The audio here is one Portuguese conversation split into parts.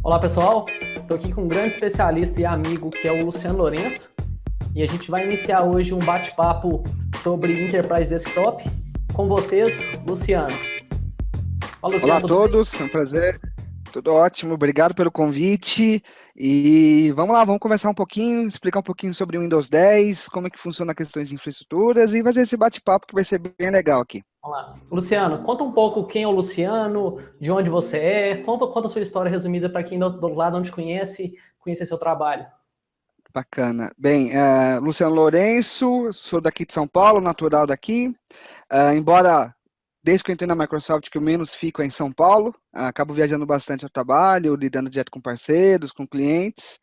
Olá pessoal, estou aqui com um grande especialista e amigo que é o Luciano Lourenço e a gente vai iniciar hoje um bate-papo sobre Enterprise Desktop com vocês, Luciano. Fala, Olá Luciano, a tudo bem? todos, é um prazer, tudo ótimo, obrigado pelo convite. E vamos lá, vamos conversar um pouquinho, explicar um pouquinho sobre o Windows 10, como é que funciona questões de infraestruturas e fazer esse bate-papo que vai ser bem legal aqui. Vamos lá. Luciano, conta um pouco quem é o Luciano, de onde você é, conta a sua história resumida para quem do outro lado não te conhece, conhecer seu trabalho. Bacana. Bem, Luciano Lourenço, sou daqui de São Paulo, natural daqui. Embora desde que eu entrei na Microsoft que eu menos fico é em São Paulo, acabo viajando bastante ao trabalho, lidando direto com parceiros, com clientes.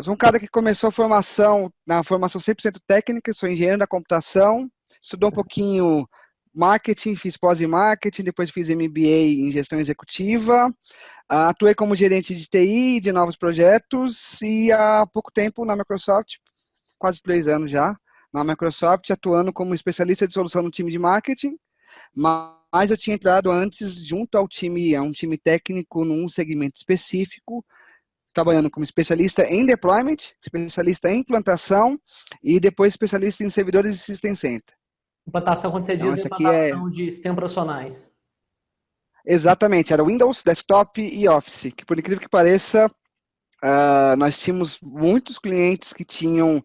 Sou um cara que começou a formação, na formação 100% técnica, sou engenheiro da computação, estudou um pouquinho marketing, fiz pós em marketing, depois fiz MBA em gestão executiva, atuei como gerente de TI, de novos projetos, e há pouco tempo na Microsoft, quase 3 anos já, na Microsoft, atuando como especialista de solução no time de marketing, mas eu tinha entrado antes junto ao time, a um time técnico num segmento específico, trabalhando como especialista em deployment, especialista em implantação e depois especialista em servidores e System Center. Implantação, quando você Então, diz essa aqui é implantação de sistemas profissionais. exatamente, era Windows, Desktop e Office, que por incrível que pareça, nós tínhamos muitos clientes que tinham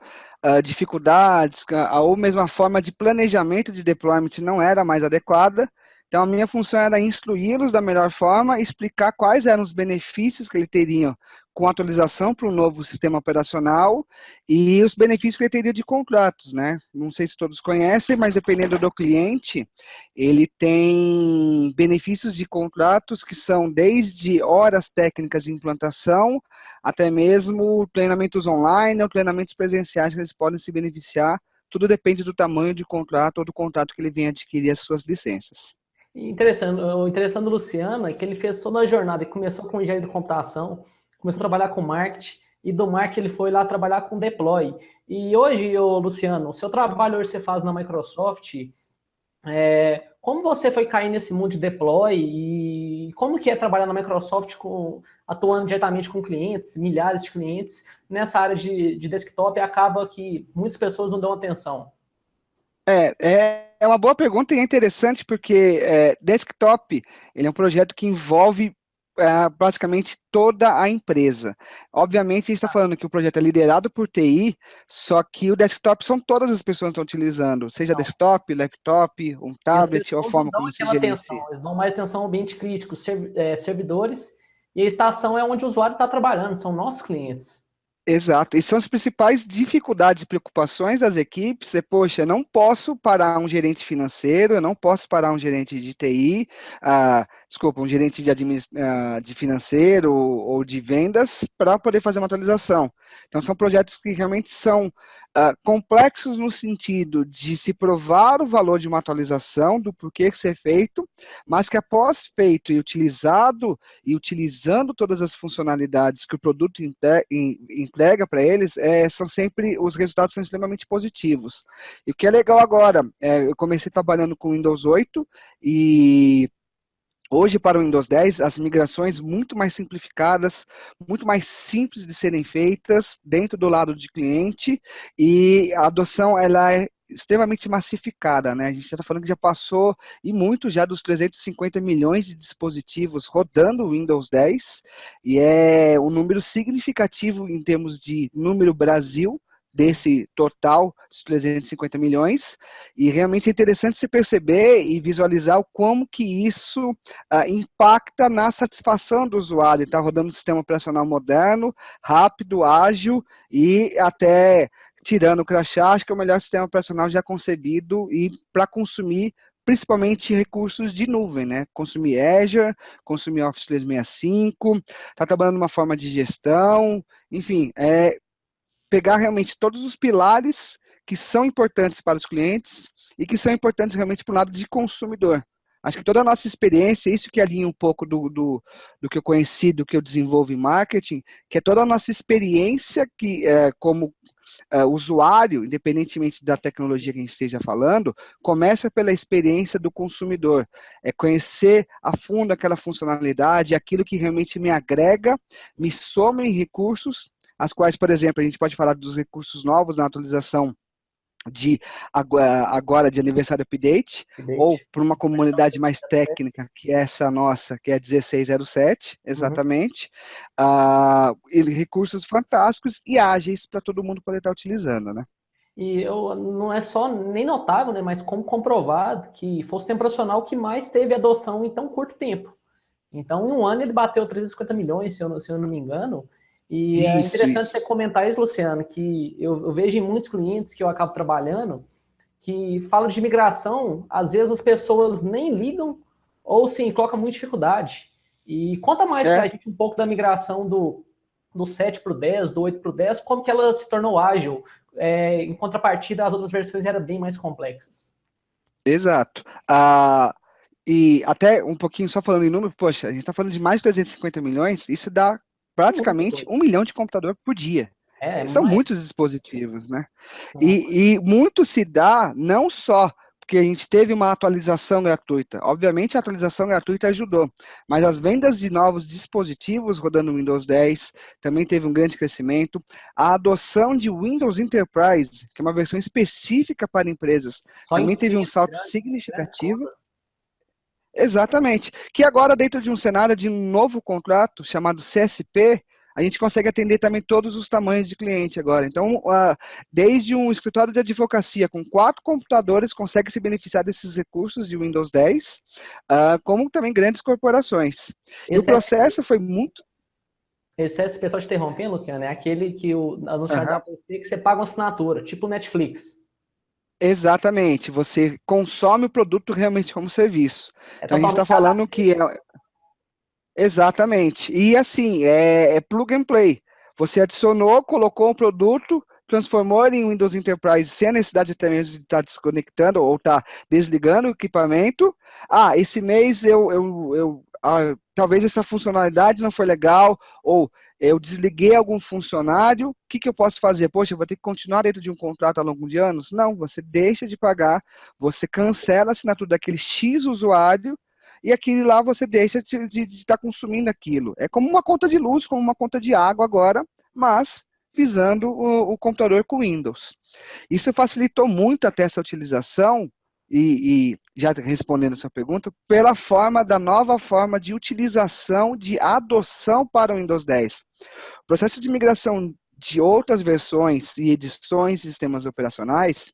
dificuldades, ou mesmo a forma de planejamento de deployment não era mais adequada. Então, a minha função era instruí-los da melhor forma, explicar quais eram os benefícios que ele teriam com a atualização para um novo sistema operacional e os benefícios que ele teria de contratos, né? Não sei se todos conhecem, mas dependendo do cliente, ele tem benefícios de contratos que são desde horas técnicas de implantação até mesmo treinamentos online ou treinamentos presenciais que eles podem se beneficiar. Tudo depende do tamanho de contrato ou do contrato que ele venha adquirir as suas licenças. E interessante, o interessante do Luciano é que ele fez toda a jornada, ele começou com engenharia de computação, começou a trabalhar com marketing, e do marketing ele foi lá trabalhar com deploy. E hoje, Luciano, o seu trabalho hoje você faz na Microsoft, como você foi cair nesse mundo de deploy e como que é trabalhar na Microsoft atuando diretamente com clientes, milhares de clientes, nessa área de desktop, e acaba que muitas pessoas não dão atenção. É uma boa pergunta e é interessante porque desktop ele é um projeto que envolve basicamente toda a empresa. Obviamente, a gente está falando que o projeto é liderado por TI, só que o desktop são todas as pessoas que estão utilizando, seja desktop, laptop, um E as tablet ou a pessoas não forma dão como se aquela gerencia. atenção, eles dão mais atenção ao ambiente crítico, servidores, e a estação é onde o usuário está trabalhando, são nossos clientes. Exato, e são as principais dificuldades e preocupações das equipes, poxa, eu não posso parar um gerente financeiro, eu não posso parar um gerente de TI, desculpa, um gerente de financeiro ou de vendas para poder fazer uma atualização. Então, são projetos que realmente são complexos no sentido de se provar o valor de uma atualização, do porquê que ser feito, mas que após feito e utilizado, e utilizando todas as funcionalidades que o produto entrega para eles, os resultados são extremamente positivos. E o que é legal agora, eu comecei trabalhando com Windows 8 e hoje, para o Windows 10, as migrações muito mais simplificadas, muito mais simples de serem feitas dentro do lado de cliente e a adoção ela é extremamente massificada, né? A gente está falando que já passou e muito já dos 350 milhões de dispositivos rodando o Windows 10 e é um número significativo em termos de número Brasil desse total dos 350 milhões e realmente é interessante se perceber e visualizar como que isso impacta na satisfação do usuário. Está rodando um sistema operacional moderno, rápido, ágil e até tirando o crachá, acho que é o melhor sistema operacional já concebido e para consumir principalmente recursos de nuvem, né? Consumir Azure, consumir Office 365, está trabalhando uma forma de gestão, enfim, pegar realmente todos os pilares que são importantes para os clientes e que são importantes realmente para o lado de consumidor. Acho que toda a nossa experiência, isso que alinha um pouco do que eu conheci, do que eu desenvolvo em marketing, que é toda a nossa experiência que, como usuário, independentemente da tecnologia que a gente esteja falando, começa pela experiência do consumidor. É conhecer a fundo aquela funcionalidade, aquilo que realmente me agrega, me soma em recursos, as quais, por exemplo, a gente pode falar dos recursos novos na atualização de agora de aniversário update, ou Update. para uma comunidade mais técnica, que é essa nossa, que é 1607, Uhum. exatamente, recursos fantásticos e ágeis para todo mundo poder estar utilizando, né? E eu, não é só nem notável, né, mas como comprovado que foi o sistema profissional que mais teve adoção em tão curto tempo. Então, em um ano ele bateu 350 milhões, se eu não me engano. E é interessante você Isso. comentar isso, Luciano, que eu vejo em muitos clientes que eu acabo trabalhando, que falam de migração, às vezes as pessoas nem ligam ou sim, colocam muita dificuldade. E conta mais para É, a gente um pouco da migração do 7 para o 10, do 8 para o 10, como que ela se tornou ágil. Em contrapartida, as outras versões eram bem mais complexas. exato. E até um pouquinho só falando em número, poxa, a gente está falando de mais de 350 milhões, isso dá Muita praticamente coisa. 1 milhão de computador por dia. São Mais. muitos dispositivos, né? E muito se dá não só porque a gente teve uma atualização gratuita. Obviamente, a atualização gratuita ajudou, mas as vendas de novos dispositivos rodando no Windows 10 também teve um grande crescimento. A adoção de Windows Enterprise, que é uma versão específica para empresas, Só em também teve um clientes salto grandes significativo. contas. Exatamente. Que agora, dentro de um cenário de um novo contrato chamado CSP, a gente consegue atender também todos os tamanhos de cliente agora. Então, desde um escritório de advocacia com 4 computadores consegue se beneficiar desses recursos de Windows 10, como também grandes corporações. E o Esse SP, processo foi muito. esse SP, só te interrompendo, Luciano, é aquele que o anunciante da Aham. PC que você paga uma assinatura, tipo Netflix. Exatamente. Você consome o produto realmente como serviço. É Então, a gente está totalmente falando que exatamente. E assim, é plug and play. Você adicionou, colocou um produto, transformou ele em Windows Enterprise sem a necessidade até mesmo de estar desconectando ou estar desligando o equipamento. Esse mês talvez essa funcionalidade não foi legal, ou eu desliguei algum funcionário, o que eu posso fazer? Poxa, eu vou ter que continuar dentro de um contrato a longo de anos? Não, você deixa de pagar, você cancela a assinatura daquele X usuário e aquele lá você deixa de estar consumindo aquilo. É como uma conta de luz, como uma conta de água agora, mas visando o computador com Windows. Isso facilitou muito até essa utilização, e já respondendo a sua pergunta, pela forma da nova forma de utilização, de adoção para o Windows 10. O processo de migração de outras versões e edições de sistemas operacionais,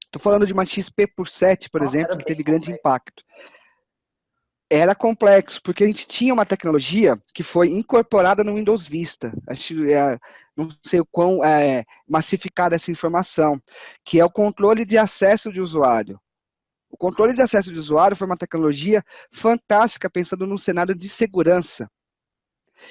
estou falando de uma XP por 7, por Nossa, era exemplo, que bem teve grande complexo. impacto. Era complexo, porque a gente tinha uma tecnologia que foi incorporada no Windows Vista. Acho, não sei o quão massificada essa informação, que é o controle de acesso de usuário. O controle de acesso de usuário foi uma tecnologia fantástica, pensando num cenário de segurança.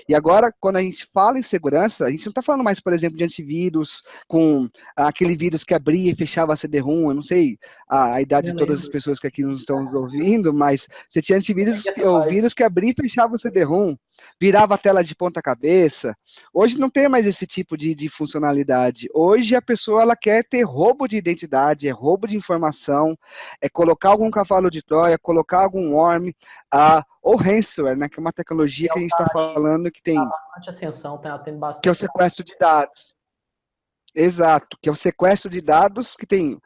E agora, quando a gente fala em segurança, a gente não está falando mais, por exemplo, de antivírus, com aquele vírus que abria e fechava a CD-ROM. Eu não sei a idade de Eu todas as lembro. pessoas que aqui nos estão nos ouvindo, mas você tinha antivírus, Peguei essa ou fase. vírus que abria e fechava o CD-ROM, virava a tela de ponta cabeça. Hoje não tem mais esse tipo de funcionalidade. Hoje a pessoa ela quer ter roubo de identidade, é roubo de informação, é colocar algum cavalo de Troia, colocar algum worm, ou ransomware, né, que é uma tecnologia É que o a gente está falando tá tem, bastante ascensão, tá tendo que é o bastante. sequestro de dados. Exato, que é o sequestro de dados que tem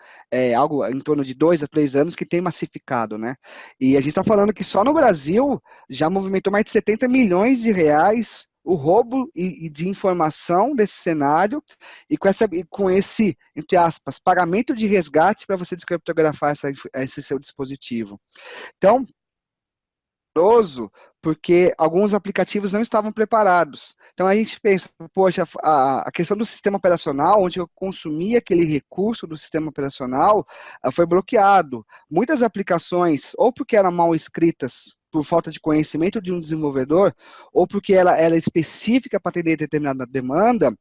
algo em torno de 2 a 3 anos que tem massificado, né? E a gente está falando que só no Brasil já movimentou mais de 70 milhões de reais o roubo de informação desse cenário e com esse, entre aspas, pagamento de resgate para você descriptografar esse seu dispositivo. Então, porque alguns aplicativos não estavam preparados. Então a gente pensa, poxa, a questão do sistema operacional, onde eu consumia aquele recurso do sistema operacional, foi bloqueado. Muitas aplicações, ou porque eram mal escritas, por falta de conhecimento de um desenvolvedor, ou porque ela era específica para atender determinada demanda,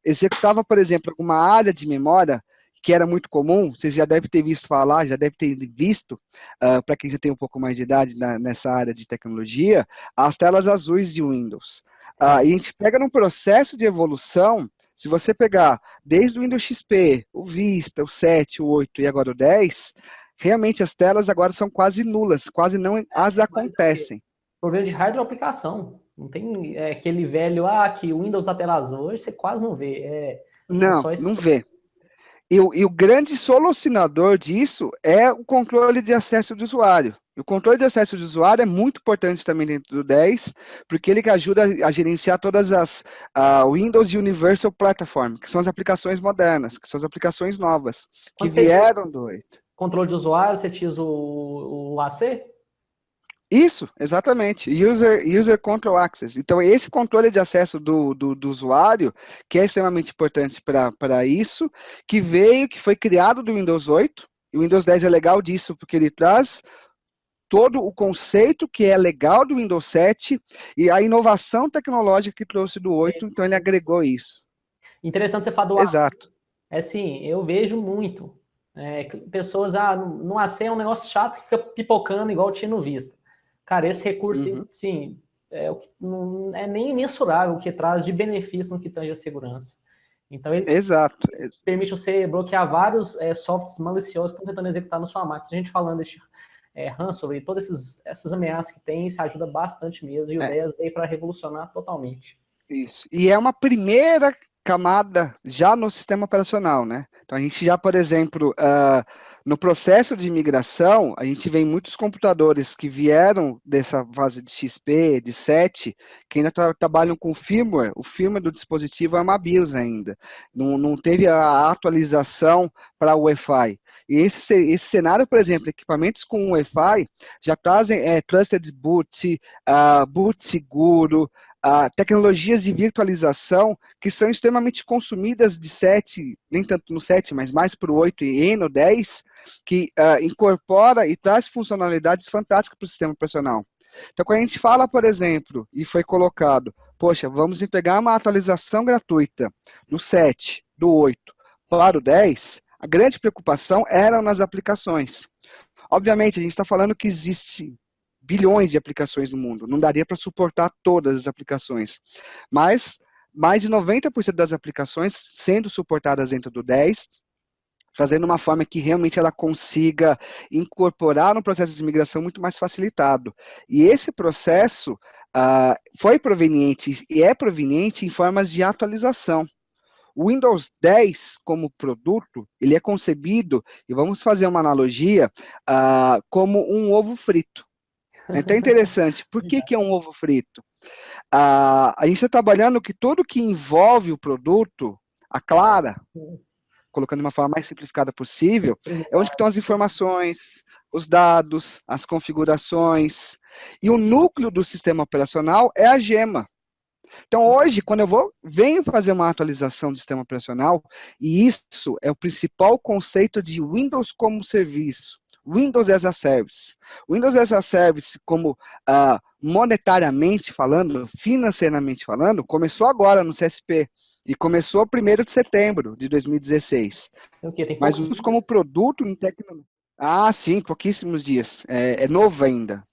executava, por exemplo, alguma área de memória que era muito comum, vocês já devem ter visto falar, já devem ter visto, para quem já tem um pouco mais de idade nessa área de tecnologia, as telas azuis de Windows. E a gente pega num processo de evolução, se você pegar desde o Windows XP, o Vista, o 7, o 8 e agora o 10, realmente as telas agora são quase nulas, quase não as acontecem. Problema de hardware ou aplicação. Não tem aquele velho, que o Windows da tela azul, hoje você quase não vê. Não, não vê. E o grande solucionador disso é o controle de acesso do usuário. E o controle de acesso do usuário é muito importante também dentro do 10, porque ele que ajuda a gerenciar todas as Windows Universal Platform, que são as aplicações modernas, que são as aplicações novas, que vieram do 8. Controle de usuário, você utiliza o AC? Isso, exatamente. User Control Access. Então, esse controle de acesso do usuário, que é extremamente importante para isso, que foi criado do Windows 8. E o Windows 10 é legal disso, porque ele traz todo o conceito que é legal do Windows 7 e a inovação tecnológica que trouxe do 8, então ele agregou isso. Interessante você falar do Exato. Sim, eu vejo muito. Pessoas, no AC é um negócio chato que fica pipocando igual tinha no Vista. Cara, esse recurso, sim, não é nem mensurável o que traz de benefício no que tange a segurança. Então, ele permite você bloquear vários softwares maliciosos que estão tentando executar na sua máquina. A gente falando de ransomware e todas essas ameaças que tem, isso ajuda bastante mesmo. E o 10 veio para revolucionar totalmente. Isso. E é uma primeira camada já no sistema operacional, né? Então, a gente já, por exemplo, no processo de migração, a gente vê muitos computadores que vieram dessa fase de XP, de 7, que ainda trabalham com firmware. O firmware do dispositivo é uma BIOS ainda. Não teve a atualização para o Wi-Fi. E esse cenário, por exemplo, equipamentos com Wi-Fi já trazem Trusted Boot, boot seguro, tecnologias de virtualização que são extremamente consumidas de 7, nem tanto no 7, mas mais para o 8 e no 10, que incorpora e traz funcionalidades fantásticas para o sistema operacional. Então, quando a gente fala, por exemplo, e foi colocado, poxa, vamos entregar uma atualização gratuita do 7, do 8 para o 10, a grande preocupação era nas aplicações. Obviamente, a gente está falando que existe bilhões de aplicações no mundo. Não daria para suportar todas as aplicações. Mas mais de 90% das aplicações sendo suportadas dentro do 10, fazendo uma forma que realmente ela consiga incorporar um processo de migração muito mais facilitado. E esse processo foi proveniente e é proveniente em formas de atualização. O Windows 10, como produto, ele é concebido, e vamos fazer uma analogia, como um ovo frito. É até interessante. Por que é um ovo frito? A gente está trabalhando que tudo que envolve o produto, a clara, colocando de uma forma mais simplificada possível, é onde estão as informações, os dados, as configurações. E o núcleo do sistema operacional é a gema. Então, hoje, quando eu venho fazer uma atualização do sistema operacional, e isso é o principal conceito de Windows como serviço, Windows as a Service. Windows as a Service, como monetariamente falando, financeiramente falando, começou agora no CSP, e começou 1º de setembro de 2016. Mas como produto em tecnologia. Sim, pouquíssimos dias. É novo ainda.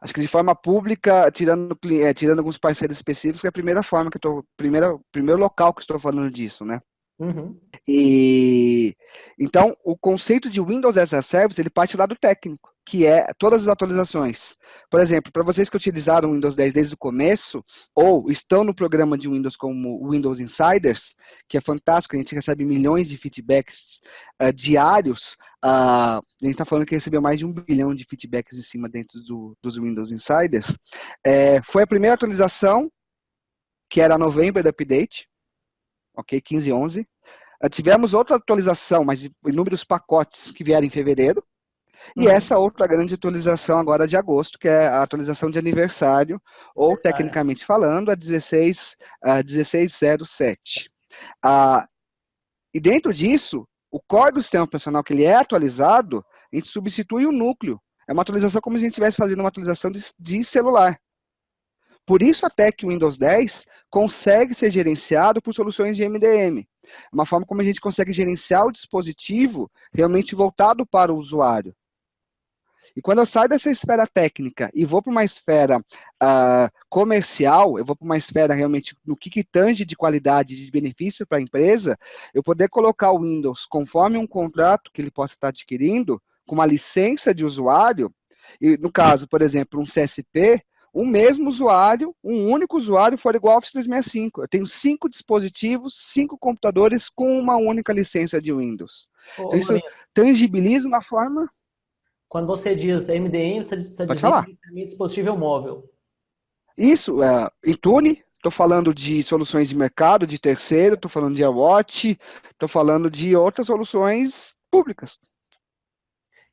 Acho que de forma pública, tirando alguns parceiros específicos, é a primeira forma que primeiro local que estou falando disso, né? Uhum. E então o conceito de Windows as a Service, ele parte lá do técnico, que é todas as atualizações. Por exemplo, para vocês que utilizaram o Windows 10 desde o começo, ou estão no programa de Windows como Windows Insiders, que é fantástico, a gente recebe milhões de feedbacks diários, a gente está falando que recebeu mais de 1 bilhão de feedbacks em cima dentro dos Windows Insiders. Foi a primeira atualização, que era a November Update, ok, 15.11. Tivemos outra atualização, mas inúmeros pacotes que vieram em fevereiro. E essa outra grande atualização agora de agosto, que é a atualização de aniversário, ou tecnicamente falando, a 1607. E dentro disso, o core do sistema operacional que ele é atualizado, a gente substitui o núcleo. É uma atualização como se a gente estivesse fazendo uma atualização de celular. Por isso até que o Windows 10 consegue ser gerenciado por soluções de MDM. uma forma como a gente consegue gerenciar o dispositivo realmente voltado para o usuário. E quando eu saio dessa esfera técnica e vou para uma esfera comercial, eu vou para uma esfera realmente no que tange de qualidade e de benefício para a empresa, eu poder colocar o Windows conforme um contrato que ele possa estar adquirindo, com uma licença de usuário, e no caso, por exemplo, um CSP, um mesmo usuário, um único usuário for igual ao Office 365. Eu tenho 5 dispositivos, 5 computadores com uma única licença de Windows. Então, Ô, isso Lourenço, tangibiliza uma forma... quando você diz MDM, você está Pode dizendo falar. inicialmente dispositivo móvel. Isso, Intune, estou falando de soluções de mercado, de terceiro, estou falando de AirWatch, estou falando de outras soluções públicas,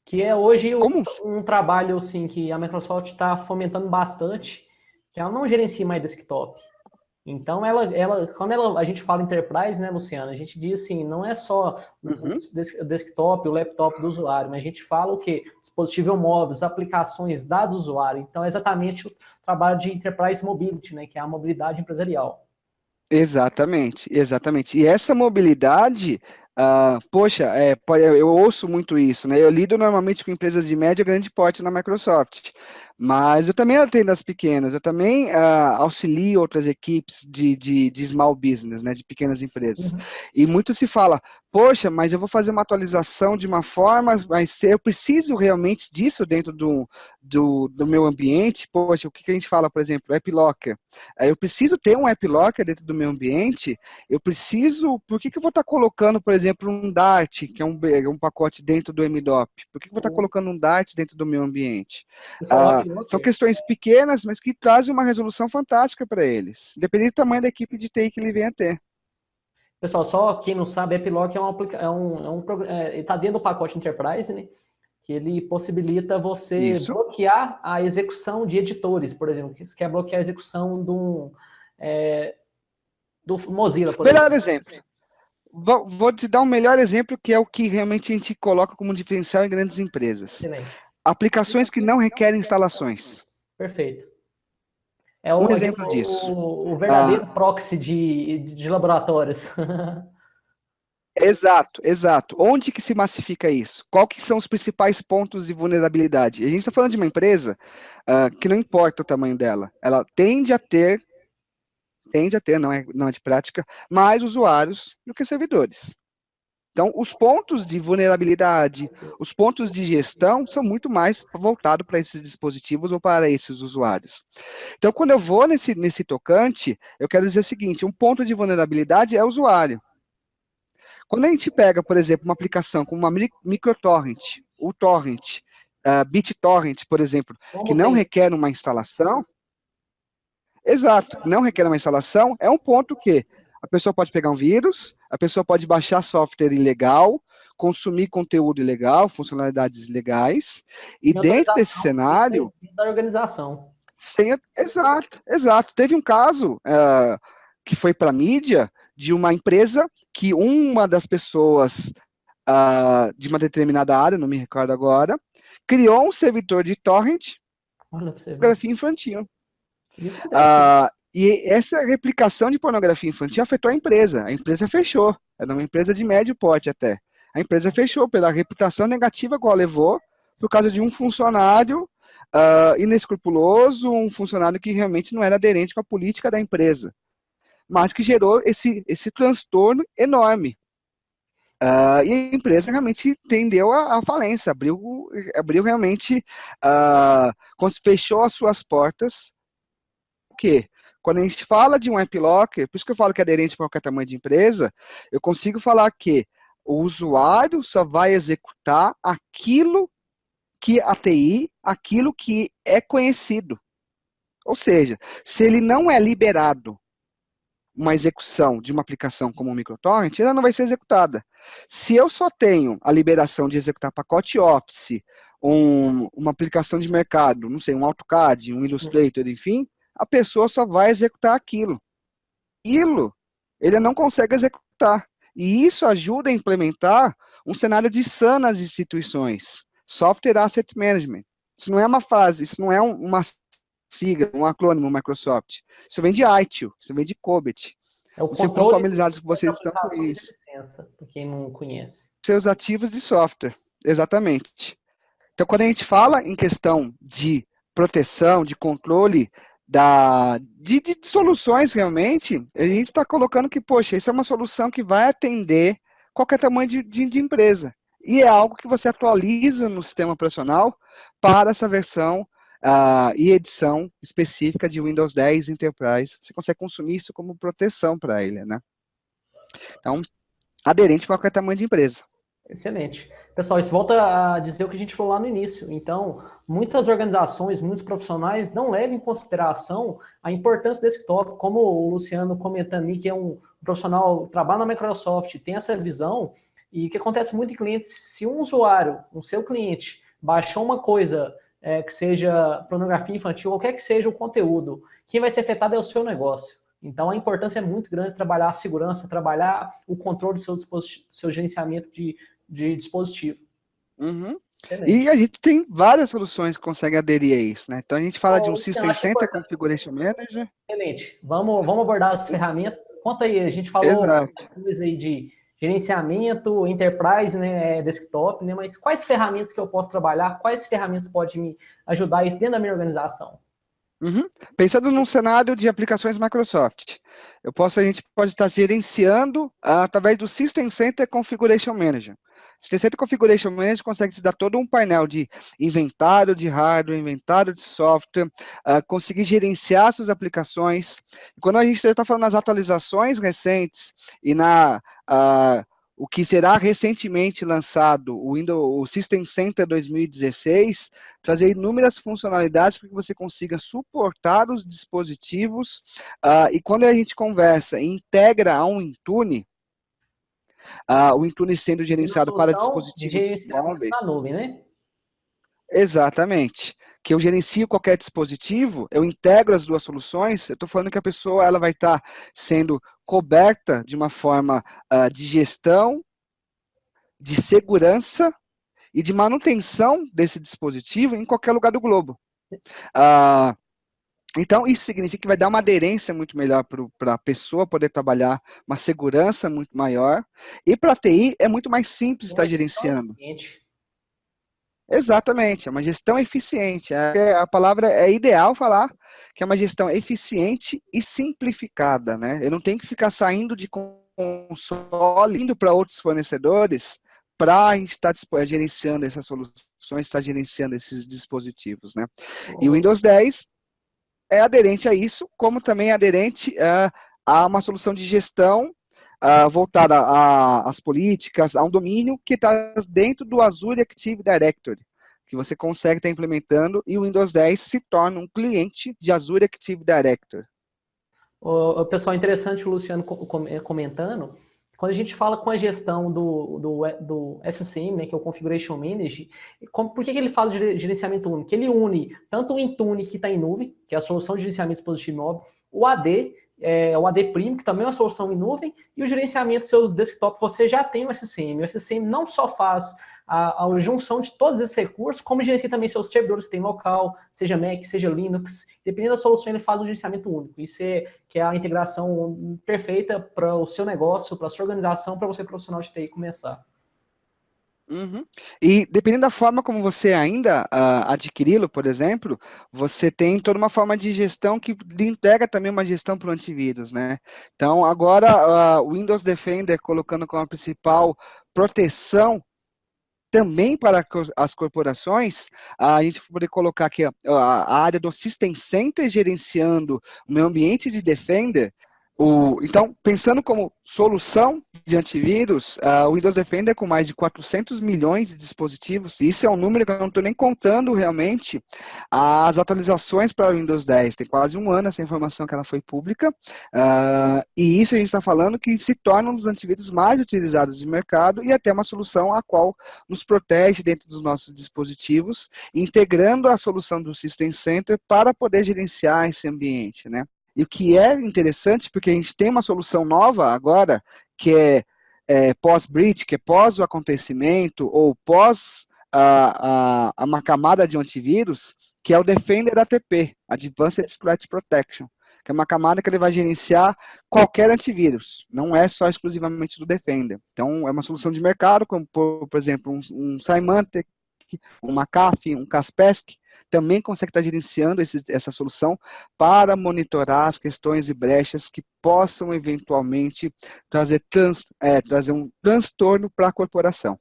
Que é hoje comuns. um trabalho assim, que a Microsoft está fomentando bastante, que ela não gerencia mais desktop. Então, quando a gente fala enterprise, né, Luciana, a gente diz assim, não é só o Uhum. desktop, o laptop do usuário, mas a gente fala o quê? Dispositivo móvel, aplicações, dados do usuário. Então, é exatamente o trabalho de enterprise mobility, né, que é a mobilidade empresarial. Exatamente, exatamente. E essa mobilidade, poxa, eu ouço muito isso, né? Eu lido normalmente com empresas de médio e grande porte na Microsoft, mas eu também atendo as pequenas, eu também auxilio outras equipes de small business, né? De pequenas empresas. Uhum. E muito se fala, poxa, mas eu vou fazer uma atualização de uma forma, mas eu preciso realmente disso dentro do meu ambiente. Poxa, o que a gente fala, por exemplo, App Locker. Eu preciso ter um App Locker dentro do meu ambiente, eu preciso, por que eu vou estar colocando, por exemplo, um Dart, que é um pacote dentro do MDOP? Por que eu vou estar O colocando um Dart dentro do meu ambiente? pessoal do São Uploader, questões pequenas, mas que trazem uma resolução fantástica para eles, independente do tamanho da equipe de TI que ele venha a ter. pessoal, só quem não sabe, AppLock ele está dentro do pacote Enterprise, né? Que ele possibilita você Isso. bloquear a execução de editores, por exemplo. Que você quer bloquear a execução é, do Mozilla, por Melhor exemplo. exemplo. Vou te dar um melhor exemplo, que é o que realmente a gente coloca como diferencial em grandes empresas. Excelente. Aplicações que não requerem instalações. Perfeito. É Um exemplo disso. o Ah, verdadeiro proxy de laboratórios. Exato, exato. Onde que se massifica isso? Qual que são os principais pontos de vulnerabilidade? A gente está falando de uma empresa que não importa o tamanho dela, ela tende a ter, não é de prática, mais usuários do que servidores. Então, os pontos de vulnerabilidade, os pontos de gestão são muito mais voltados para esses dispositivos ou para esses usuários. Então, quando eu vou nesse tocante, eu quero dizer o seguinte, um ponto de vulnerabilidade é o usuário. Quando a gente pega, por exemplo, uma aplicação como uma microtorrent, o torrent, BitTorrent, por exemplo, que Como não tem requer uma instalação, exato, não requer uma instalação, é um ponto que a pessoa pode pegar um vírus, a pessoa pode baixar software ilegal, consumir conteúdo ilegal, funcionalidades ilegais, e sem dentro desse autorização cenário, da organização. exato, exato. Teve um caso que foi para a mídia de uma empresa que uma das pessoas de uma determinada área, não me recordo agora, criou um servidor de torrent Olha para você ver. pornografia infantil. Isso acontece. E essa replicação de pornografia infantil afetou a empresa fechou, era uma empresa de médio porte até. A empresa fechou pela reputação negativa que ela levou, por causa de um funcionário inescrupuloso, um funcionário que realmente não era aderente com a política da empresa, mas que gerou esse transtorno enorme. E a empresa realmente tendeu à falência, abriu realmente, fechou as suas portas. O quê? Quando a gente fala de um app locker, por isso que eu falo que é aderente para qualquer tamanho de empresa, eu consigo falar que o usuário só vai executar aquilo que a TI, aquilo que é conhecido. Ou seja, se ele não é liberado uma execução de uma aplicação como o microtorrent, ela não vai ser executada. Se eu só tenho a liberação de executar pacote Office, uma aplicação de mercado, não sei, um AutoCAD, um Illustrator, enfim, a pessoa só vai executar aquilo. Aquilo, ele não consegue executar. E isso ajuda a implementar um cenário de SAN nas instituições. Software Asset Management. Isso não é uma frase, isso não é uma sigla, um acrônimo Microsoft. Isso vem de ITIL, isso vem de COBIT. É o Não sei quão controle familiarizados das vocês estão com aplicações de isso. licença, para quem não conhece. Seus ativos de software, exatamente. Então, quando a gente fala em questão de proteção, de controle de soluções realmente, a gente está colocando que, poxa, isso é uma solução que vai atender qualquer tamanho de empresa. E é algo que você atualiza no sistema operacional para essa versão e edição específica de Windows 10 Enterprise. Você consegue consumir isso como proteção para ele, né? Então, aderente para qualquer tamanho de empresa. Excelente. Pessoal, isso volta a dizer o que a gente falou lá no início. Então, muitas organizações, muitos profissionais não levam em consideração a importância do desktop, como o Luciano comentando ali, que é um profissional que trabalha na Microsoft, tem essa visão, e o que acontece muito em clientes, se um usuário, o seu cliente, baixou uma coisa que seja pornografia infantil, qualquer que seja o conteúdo, quem vai ser afetado é o seu negócio. Então, a importância é muito grande trabalhar a segurança, trabalhar o controle do seu gerenciamento de dispositivo. Uhum. E Excelente. a gente tem várias soluções que conseguem aderir a isso, né? Então a gente fala de um Luciano, System acho Center importante. Configuration Manager. Excelente. Vamos abordar as ferramentas. Conta aí, a gente falou Exato. coisa aí de gerenciamento, enterprise, né, desktop, né, mas quais ferramentas que eu posso trabalhar? Quais ferramentas podem me ajudar isso dentro da minha organização? Uhum. Pensando num cenário de aplicações Microsoft, a gente pode estar gerenciando através do System Center Configuration Manager. System Center Configuration Manager consegue te dar todo um painel de inventário de hardware, inventário de software, conseguir gerenciar suas aplicações. E quando a gente está falando nas atualizações recentes e o que será recentemente lançado, o System Center 2016, trazer inúmeras funcionalidades para que você consiga suportar os dispositivos, e quando a gente conversa e integra a um Intune, o Intune sendo Uma gerenciado para solução de dispositivos gerenciamento na móveis, nuvem, né? exatamente, que eu gerencio qualquer dispositivo, eu integro as duas soluções, eu estou falando que a pessoa ela vai estar sendo coberta de uma forma de gestão, de segurança e de manutenção desse dispositivo em qualquer lugar do globo. Ah, Então, isso significa que vai dar uma aderência muito melhor para a pessoa poder trabalhar, uma segurança muito maior. E para a TI é muito mais simples estar Uma gestão gerenciando. eficiente. Exatamente, é uma gestão eficiente. A palavra é ideal falar que é uma gestão eficiente e simplificada, né? Eu não tenho que ficar saindo de console, indo para outros fornecedores para a gente estar gerenciando essas soluções, estar gerenciando esses dispositivos, né? E o Windows 10 é aderente a isso, como também é aderente a uma solução de gestão voltada às políticas, a um domínio que está dentro do Azure Active Directory, que você consegue estar implementando, e o Windows 10 se torna um cliente de Azure Active Directory. O pessoal, interessante o Luciano comentando, quando a gente fala com a gestão do SCM, né, que é o Configuration Manager, por que ele fala de gerenciamento único? Ele une tanto o Intune, que está em nuvem, que é a solução de gerenciamento de dispositivo móvel, o AD, o AD Primo, que também é uma solução em nuvem, e o gerenciamento do seu desktop, você já tem o SCM. O SCM não só faz a junção de todos esses recursos, como gerencia também seus servidores que tem local, seja Mac, seja Linux, dependendo da solução, ele faz o gerenciamento único. Isso que é a integração perfeita para o seu negócio, para a sua organização, para você profissional de TI começar. Uhum. E dependendo da forma como você ainda adquiri-lo, por exemplo, você tem toda uma forma de gestão que lhe entrega também uma gestão para o antivírus, né? Então, agora, o Windows Defender colocando como a principal proteção também para as corporações, a gente poder colocar aqui a área do System Center gerenciando o meu ambiente de Defender. Então, pensando como solução de antivírus, o Windows Defender com mais de 400 milhões de dispositivos, isso é um número que eu não estou nem contando realmente as atualizações para o Windows 10, tem quase um ano essa informação que ela foi pública, e isso a gente está falando que se torna um dos antivírus mais utilizados de mercado e até uma solução a qual nos protege dentro dos nossos dispositivos, integrando a solução do System Center para poder gerenciar esse ambiente, né? E o que é interessante, porque a gente tem uma solução nova agora, que é pós-breach, que é pós o acontecimento, ou pós uma camada de antivírus, que é o Defender ATP, Advanced Threat Protection, que é uma camada que ele vai gerenciar qualquer antivírus, não é só exclusivamente do Defender. Então, é uma solução de mercado, como, por exemplo, um Symantec, um McAfee, um Kaspersky, também consegue estar gerenciando essa solução para monitorar as questões e brechas que possam eventualmente trazer um transtorno para a corporação.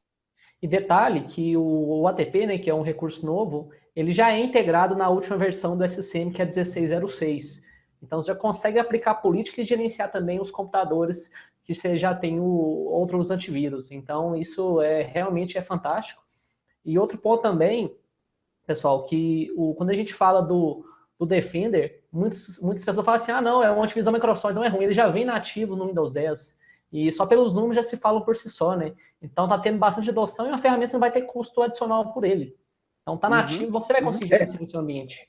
E detalhe que o ATP, né, que é um recurso novo, ele já é integrado na última versão do SCM, que é 1606. Então, você já consegue aplicar política e gerenciar também os computadores que você já tem outros antivírus. Então, isso realmente é fantástico. E outro ponto também, pessoal, que quando a gente fala do Defender, muitas pessoas falam assim, não, é um antivírus da Microsoft, não é ruim, ele já vem nativo no Windows 10. E só pelos números já se falam por si só, né? Então tá tendo bastante adoção e uma ferramenta não vai ter custo adicional por ele. Então tá nativo, você vai conseguir gerenciar no seu ambiente.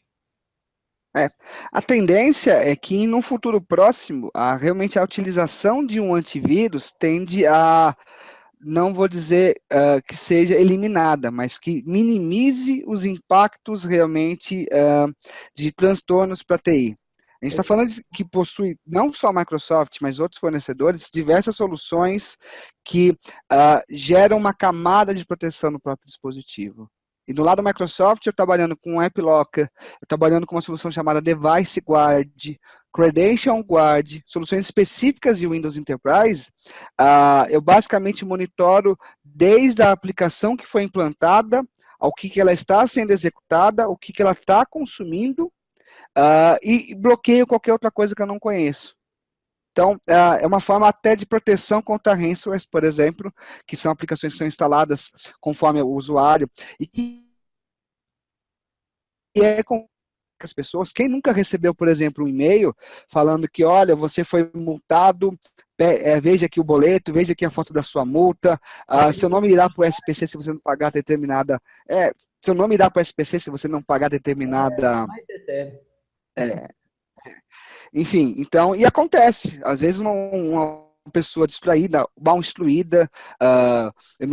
A tendência é que no futuro próximo, realmente a utilização de um antivírus tende a, não vou dizer que seja eliminada, mas que minimize os impactos realmente de transtornos para a TI. A gente está falando de que possui não só a Microsoft, mas outros fornecedores, diversas soluções que geram uma camada de proteção no próprio dispositivo. E do lado da Microsoft, eu trabalhando com o AppLocker, eu trabalhando com uma solução chamada Device Guard, Credential Guard, soluções específicas de Windows Enterprise, eu basicamente monitoro desde a aplicação que foi implantada, ao que ela está sendo executada, o que ela está consumindo, e bloqueio qualquer outra coisa que eu não conheço. Então, é uma forma até de proteção contra ransomware, por exemplo, que são aplicações que são instaladas conforme o usuário, e que é com as pessoas. Quem nunca recebeu, por exemplo, um e-mail falando que, olha, você foi multado, veja aqui o boleto, veja aqui a foto da sua multa, seu nome irá para o SPC se você não pagar determinada... seu nome irá para o SPC se você não pagar determinada... Enfim, então, e acontece, às vezes uma pessoa distraída, mal instruída, eu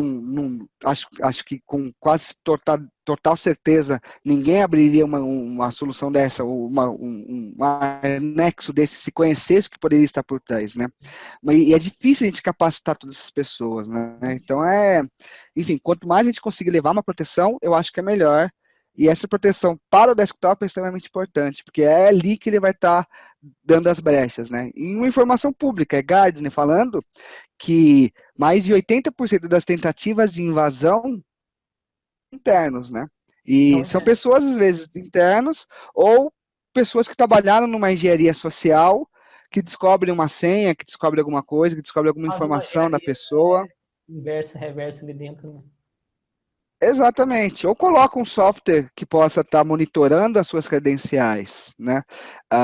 acho que com quase total certeza, ninguém abriria uma solução dessa, um anexo desse, se conhecesse o que poderia estar por trás, né? E é difícil a gente capacitar todas essas pessoas, né? Então, enfim, quanto mais a gente conseguir levar uma proteção, eu acho que é melhor. E essa proteção para o desktop é extremamente importante, porque é ali que ele vai estar dando as brechas, né? E uma informação pública, é Gardner falando que mais de 80% das tentativas de invasão internos, né? E são pessoas, às vezes, internos ou pessoas que trabalharam numa engenharia social, que descobrem uma senha, que descobrem alguma coisa, que descobrem alguma informação da pessoa. Inverso, reverso ali dentro, né? Exatamente. Ou coloca um software que possa estar monitorando as suas credenciais, né?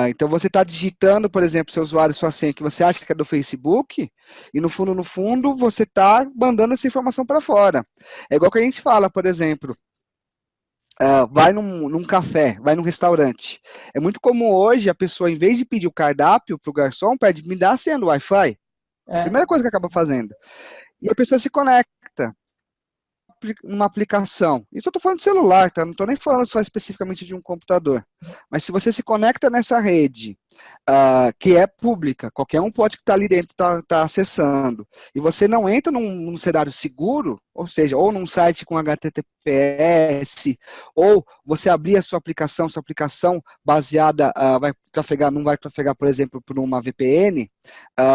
Então você está digitando, por exemplo, seu usuário, sua senha, que você acha que é do Facebook, e no fundo, você está mandando essa informação para fora. É igual que a gente fala, por exemplo, vai num café, vai num restaurante. É muito comum hoje a pessoa, em vez de pedir o cardápio para o garçom, pede, me dá a senha do Wi-Fi. Primeira coisa que acaba fazendo. E a pessoa se conecta numa aplicação. Isso eu estou falando de celular, tá? Não estou nem falando só especificamente de um computador. Mas se você se conecta nessa rede, que é pública, qualquer um pode estar ali dentro, tá acessando, e você não entra num cenário seguro, ou seja, ou num site com HTTPS, ou você abrir a sua aplicação baseada, não vai trafegar, por exemplo, por uma VPN,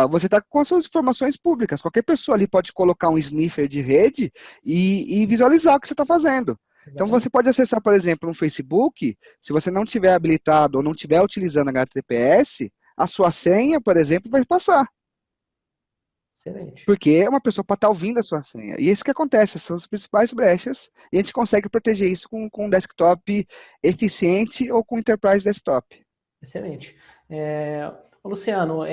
você está com as suas informações públicas. Qualquer pessoa ali pode colocar um sniffer de rede e visualizar o que você está fazendo. Então, você pode acessar, por exemplo, um Facebook, se você não tiver habilitado ou não estiver utilizando HTTPS, a sua senha, por exemplo, vai passar. Excelente. Porque uma pessoa pode estar ouvindo a sua senha. E isso que acontece, são as principais brechas, e a gente consegue proteger isso com um desktop eficiente ou com Enterprise Desktop. Excelente. Luciano,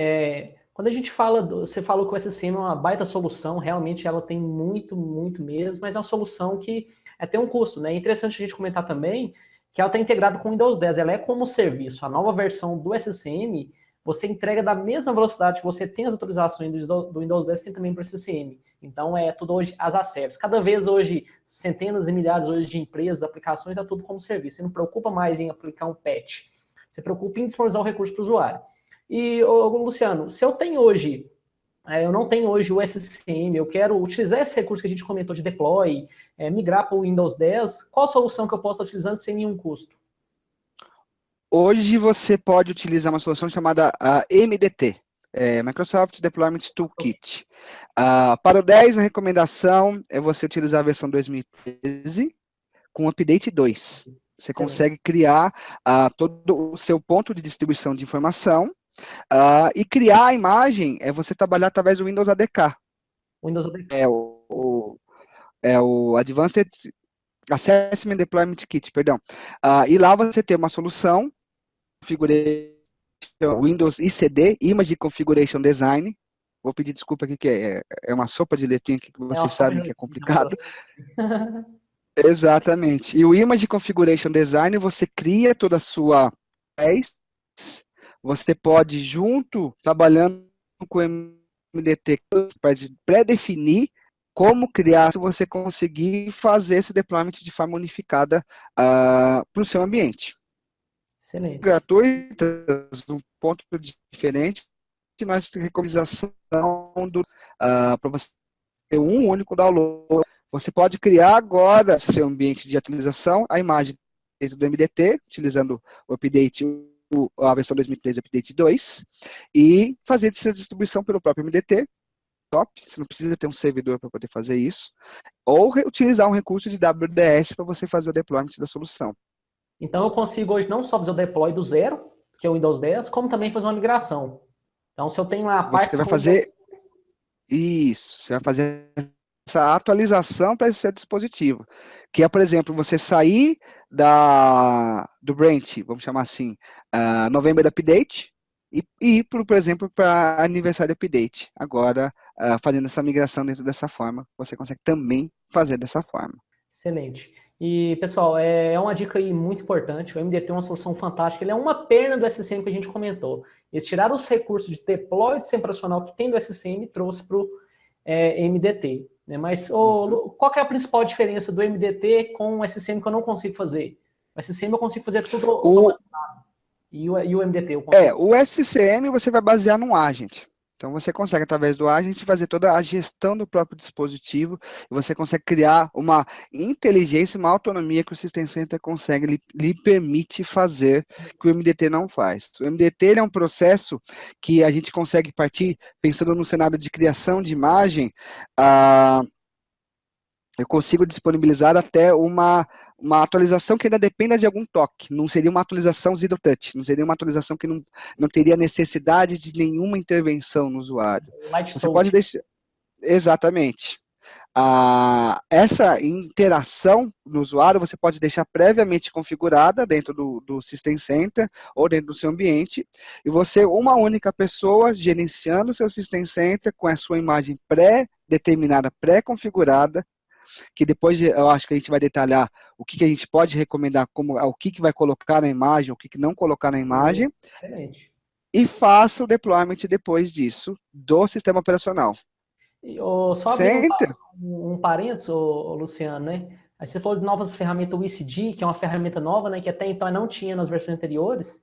quando a gente fala, você falou que o SCM é uma baita solução, realmente ela tem muito, muito mesmo, mas é uma solução que tem um custo, né? É interessante a gente comentar também que ela está integrada com o Windows 10, ela é como serviço. A nova versão do SCM, você entrega da mesma velocidade que você tem as atualizações do Windows 10, tem também para o SCM. Então, é tudo hoje as a service. Cada vez hoje, centenas e milhares hoje de empresas, aplicações, é tudo como serviço. Você não preocupa mais em aplicar um patch. Você preocupa em disponibilizar o recurso para o usuário. E, Luciano, se eu tenho hoje, eu não tenho hoje o SCM, eu quero utilizar esse recurso que a gente comentou de deploy, migrar para o Windows 10, qual a solução que eu posso estar utilizando sem nenhum custo? Hoje você pode utilizar uma solução chamada MDT, Microsoft Deployment Toolkit. Para o 10, a recomendação é você utilizar a versão 2013 com o update 2. Você Excelente. consegue criar todo o seu ponto de distribuição de informação e criar a imagem, você trabalhar através do Windows ADK. Windows ADK. É o Advanced Assessment Deployment Kit, perdão. E lá você tem uma solução, configurei Windows ICD, Image Configuration Design. Vou pedir desculpa aqui, que é uma sopa de letrinha aqui que Uma vocês sopa sabem de que é letrinha. complicado. Exatamente. E o Image Configuration Design, você cria toda a sua você pode, junto, trabalhando com o MDT, pré-definir como criar, se você conseguir fazer esse deployment de forma unificada para o seu ambiente. Excelente. Gratuitas, um ponto diferente, que nós recomendação para você ter um único download. Você pode criar agora seu ambiente de atualização, a imagem dentro do MDT, utilizando o update, a versão 2013 Update 2, e fazer essa distribuição pelo próprio MDT, top, você não precisa ter um servidor para poder fazer isso, ou utilizar um recurso de WDS para você fazer o deployment da solução. Então eu consigo hoje não só fazer o deploy do zero, que é o Windows 10, como também fazer uma migração. Então, se eu tenho lá Você partes vai com Windows. fazer isso, você vai fazer essa atualização para esse seu dispositivo, que é, por exemplo, você sair do Brent, vamos chamar assim, November Update, e ir, por exemplo, para Aniversário Update. Agora, fazendo essa migração dentro dessa forma, você consegue também fazer dessa forma. Excelente. E, pessoal, é uma dica aí muito importante. O MDT é uma solução fantástica. Ele é uma perna do SCM que a gente comentou. Eles tiraram os recursos de deploy de sistema operacional que tem do SCM e trouxe para o MDT. Né? Mas qual que é a principal diferença do MDT com o SCM que eu não consigo fazer? O SCM eu consigo fazer tudo automatizado. E o MDT eu consigo. O SCM você vai basear num agent. Então, você consegue, através do agent, fazer toda a gestão do próprio dispositivo, e você consegue criar uma inteligência, uma autonomia que o System Center consegue, lhe permite fazer, que o MDT não faz. O MDT ele é um processo que a gente consegue partir, pensando no cenário de criação de imagem, eu consigo disponibilizar até uma atualização que ainda dependa de algum toque. Não seria uma atualização zero touch, não seria uma atualização que não teria necessidade de nenhuma intervenção no usuário. Light Você pode touch. deixar. Exatamente. Essa interação no usuário você pode deixar previamente configurada dentro do System Center ou dentro do seu ambiente, e você, uma única pessoa, gerenciando o seu System Center com a sua imagem pré-determinada, pré-configurada, que depois eu acho que a gente vai detalhar o que a gente pode recomendar, o que vai colocar na imagem, o que não colocar na imagem, Excelente. e faça o deployment depois disso do sistema operacional. Só abrindo Center? um parênteses, Luciano, né? Aí você falou de novas ferramentas, o ECD, que é uma ferramenta nova, né? Que até então não tinha nas versões anteriores,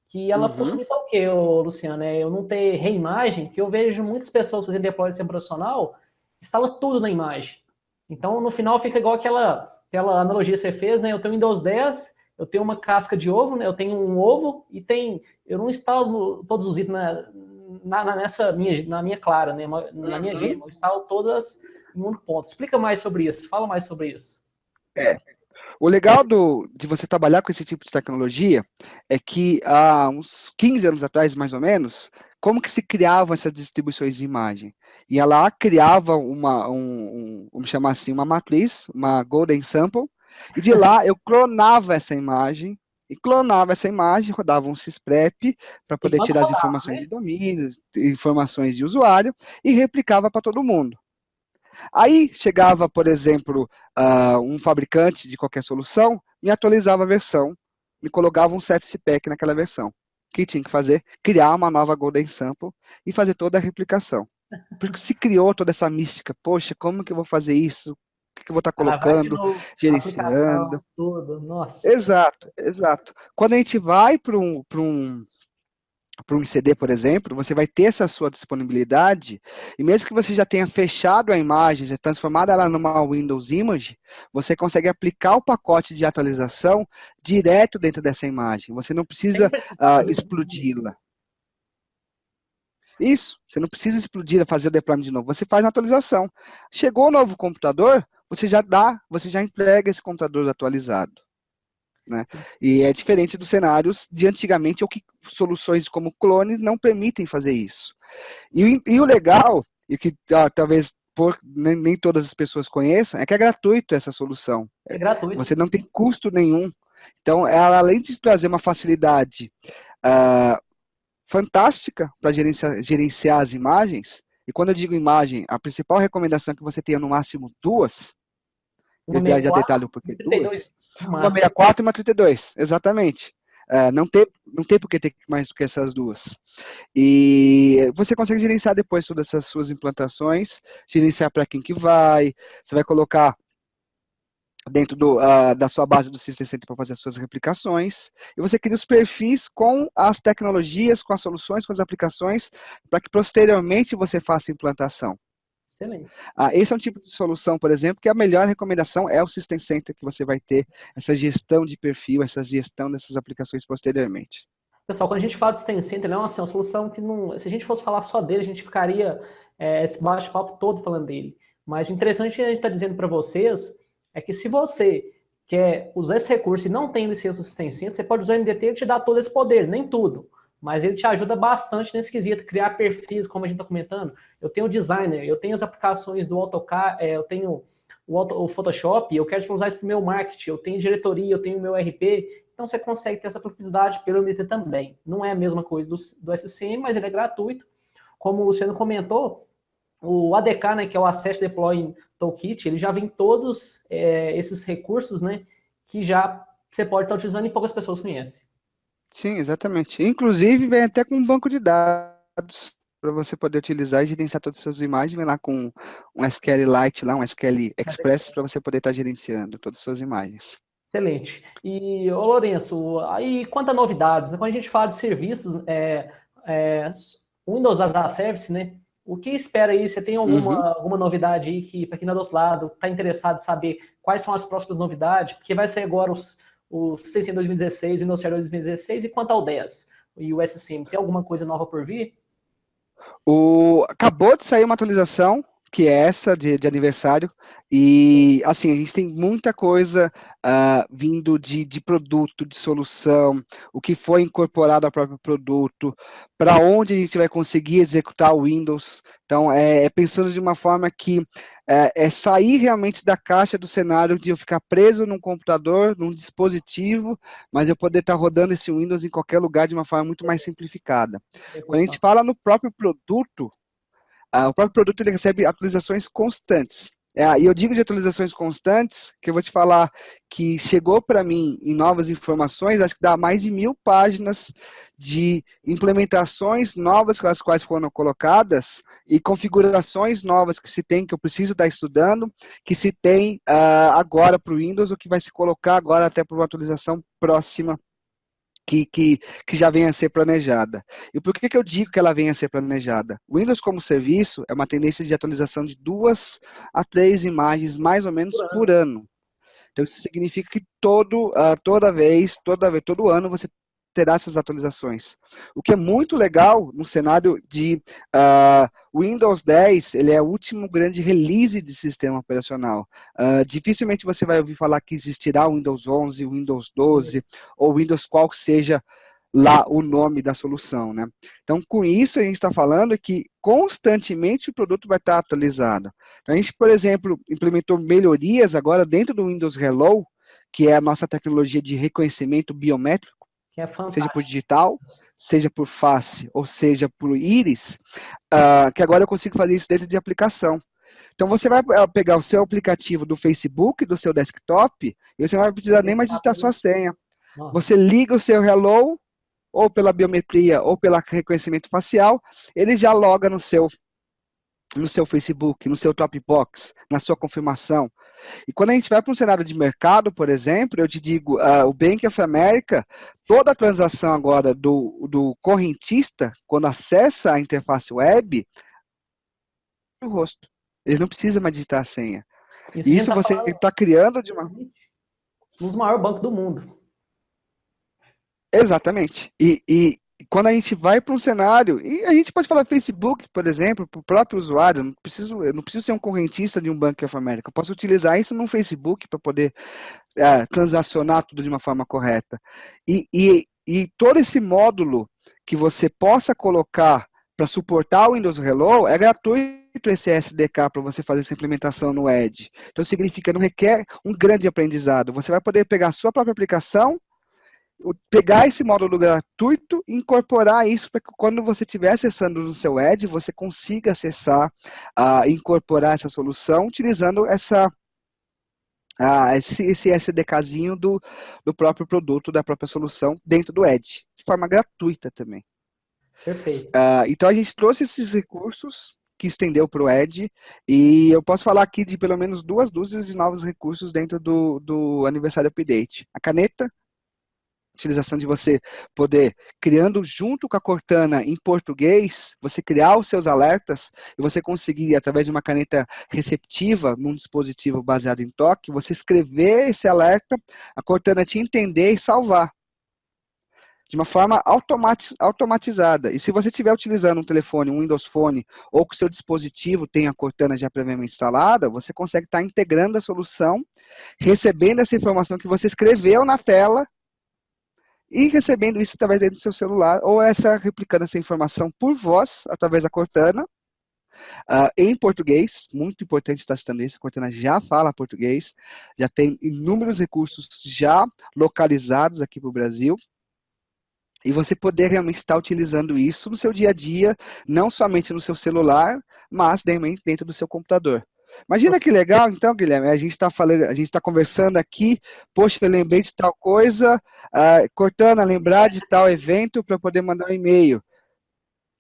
que ela possibilita o quê, Luciano? Eu não ter reimagem, que eu vejo muitas pessoas fazendo deploy de sistema profissional, instala tudo na imagem. Então, no final, fica igual aquela analogia que você fez, né? Eu tenho Windows 10, eu tenho uma casca de ovo, né? Eu tenho um ovo e eu não instalo todos os itens na minha Clara, né? Na minha gema. Eu instalo todas em um único ponto. Explica mais sobre isso, fala mais sobre isso. O legal de você trabalhar com esse tipo de tecnologia é que há uns 15 anos atrás, mais ou menos, como que se criavam essas distribuições de imagem? E ela criava vamos chamar assim, uma matriz, uma golden sample, e de lá eu clonava essa imagem, rodava um sysprep para poder Enquanto tirar as rodava, informações né? de domínio, informações de usuário, e replicava para todo mundo. Aí chegava, por exemplo, um fabricante de qualquer solução, me atualizava a versão, me colocava um CFC-Pack naquela versão. O que tinha que fazer? Criar uma nova Golden Sample e fazer toda a replicação. Porque se criou toda essa mística, poxa, como que eu vou fazer isso? O que eu vou estar Vai de colocando, novo, gerenciando? aplicação, tudo, nossa. Exato, exato. Quando a gente vai para para um ICD, por exemplo, você vai ter essa sua disponibilidade, e mesmo que você já tenha fechado a imagem, já transformado ela numa Windows Image, você consegue aplicar o pacote de atualização direto dentro dessa imagem. Você não Sem precisa precisar fazer explodi-la. Isso, você não precisa explodir, fazer o deployment de novo. Você faz a atualização. Chegou o novo computador, você já entrega esse computador atualizado. Né? E é diferente dos cenários de antigamente, ou que soluções como clones não permitem fazer isso. E o legal, e que talvez nem todas as pessoas conheçam, é que é gratuito essa solução. é gratuito. Você não tem custo nenhum. Então, ela, além de trazer uma facilidade uh, fantástica para gerenciar as imagens, e quando eu digo imagem, a principal recomendação é que você tenha no máximo duas, Uma eu já 64 detalho por e que 32 duas, no uma máximo. 64 e uma 32, exatamente. Não tem por que ter mais do que essas duas. E você consegue gerenciar depois todas essas suas implantações, gerenciar para quem que vai, você vai colocar dentro da sua base do System para fazer as suas replicações, e você cria os perfis com as tecnologias, com as soluções, com as aplicações, para que posteriormente você faça a implantação. Excelente. Esse é um tipo de solução, por exemplo, que a melhor recomendação é o System Center, que você vai ter essa gestão de perfil, essa gestão dessas aplicações posteriormente. Pessoal, quando a gente fala de Steam Center, é uma solução que não. Se a gente fosse falar só dele, a gente ficaria esse bate-papo todo falando dele. Mas o interessante que a gente está dizendo para vocês é que se você quer usar esse recurso e não tem licença do Steam Center, você pode usar o MDT e ele te dá todo esse poder, nem tudo. Mas ele te ajuda bastante nesse quesito, criar perfis, como a gente está comentando. Eu tenho o designer, eu tenho as aplicações do AutoCAD, eu tenho o Photoshop, eu quero usar isso para o meu marketing, eu tenho diretoria, eu tenho o meu RP, então você consegue ter essa publicidade pelo MDT também. Não é a mesma coisa do SCM, mas ele é gratuito. Como o Luciano comentou, o ADK, né, que é o Asset Deploy Toolkit, ele já vem todos esses recursos, né, que já você pode estar utilizando e poucas pessoas conhecem. Sim, exatamente. Inclusive, vem até com um banco de dados para você poder utilizar e gerenciar todas as suas imagens, vem lá com um SQLite, lá, um SQL Express, para você poder estar gerenciando todas as suas imagens. Excelente. E, ô Lourenço, aí quanto a novidades, né? Quando a gente fala de serviços, Windows as a Service, né? O que espera aí? Você tem Uhum. alguma novidade aí que, para quem está do outro lado, está interessado em saber quais são as próximas novidades? Porque vai sair agora o 6 em 2016, o Windows Server 2016, e quanto ao 10 e o SCM, tem alguma coisa nova por vir? Acabou de sair uma atualização, que é essa de aniversário, e assim, a gente tem muita coisa vindo de produto, de solução, o que foi incorporado ao próprio produto, para onde a gente vai conseguir executar o Windows. Então, é pensando de uma forma que é sair realmente da caixa do cenário de eu ficar preso num computador, num dispositivo, mas eu poder estar rodando esse Windows em qualquer lugar de uma forma muito mais simplificada. Quando a gente fala no próprio produto, o próprio produto ele recebe atualizações constantes. E eu digo de atualizações constantes, que eu vou te falar que chegou para mim em novas informações, acho que dá mais de 1000 páginas de implementações novas com as quais foram colocadas e configurações novas que se tem, que eu preciso estar estudando, que se tem agora para o Windows, ou que vai se colocar agora até para uma atualização próxima que já venha a ser planejada. E por que eu digo que ela venha a ser planejada? O Windows como serviço é uma tendência de atualização de 2 a 3 imagens, mais ou menos, por ano. Então, isso significa que todo ano, você terá essas atualizações. O que é muito legal no cenário de Windows 10, ele é o último grande release de sistema operacional. Dificilmente você vai ouvir falar que existirá o Windows 11, o Windows 12, ou Windows qual que seja lá o nome da solução, né? Então, com isso, a gente está falando que constantemente o produto vai estar atualizado. Então, a gente, por exemplo, implementou melhorias agora dentro do Windows Hello, que é a nossa tecnologia de reconhecimento biométrico, Que é seja por fantástico. digital, seja por face, ou seja por íris, que agora eu consigo fazer isso dentro de aplicação. Então, você vai pegar o seu aplicativo do Facebook, do seu desktop, e você não vai precisar nem mais digitar sua senha. Nossa, Você liga o seu Hello, ou pela biometria, ou pelo reconhecimento facial, ele já loga no seu Facebook, no seu Dropbox, na sua confirmação. E quando a gente vai para um cenário de mercado, por exemplo, eu te digo, o Bank of America, toda a transação agora do correntista, quando acessa a interface web, o rosto. Ele não precisa mais digitar a senha. Isso a gente Isso está você falando está criando de uma... nos maiores bancos do mundo. Exatamente. E quando a gente vai para um cenário, e a gente pode falar Facebook, por exemplo, para o próprio usuário, eu não preciso ser um correntista de um Bank of America, eu posso utilizar isso no Facebook para poder transacionar tudo de uma forma correta. E todo esse módulo que você possa colocar para suportar o Windows Hello é gratuito esse SDK para você fazer essa implementação no Edge. Então significa, não requer um grande aprendizado. Você vai poder pegar a sua própria aplicação, pegar esse módulo gratuito e incorporar isso para que quando você estiver acessando no seu Edge, você consiga acessar, incorporar essa solução utilizando esse SDKzinho do próprio produto, da própria solução dentro do Edge, de forma gratuita também. Perfeito. Então a gente trouxe esses recursos que estendeu para o Edge, e eu posso falar aqui de pelo menos 2 dúzias de novos recursos dentro do Aniversário Update. A caneta, utilização de você poder, criando junto com a Cortana em português, você criar os seus alertas e você conseguir, através de uma caneta receptiva, num dispositivo baseado em toque, você escrever esse alerta, a Cortana te entender e salvar. De uma forma automatizada. E se você estiver utilizando um telefone, um Windows Phone, ou que o seu dispositivo tem a Cortana já previamente instalada, você consegue estar integrando a solução, recebendo essa informação que você escreveu na tela, e recebendo isso através do seu celular, ou replicando essa informação por voz, através da Cortana, em português, muito importante estar citando isso, a Cortana já fala português, já tem inúmeros recursos já localizados aqui para o Brasil, e você poder realmente estar utilizando isso no seu dia a dia, não somente no seu celular, mas também dentro do seu computador. Imagina que legal, então, Guilherme, a gente está falando, a gente está conversando aqui, poxa, eu lembrei de tal coisa, Cortana, lembrar de tal evento para poder mandar um e-mail.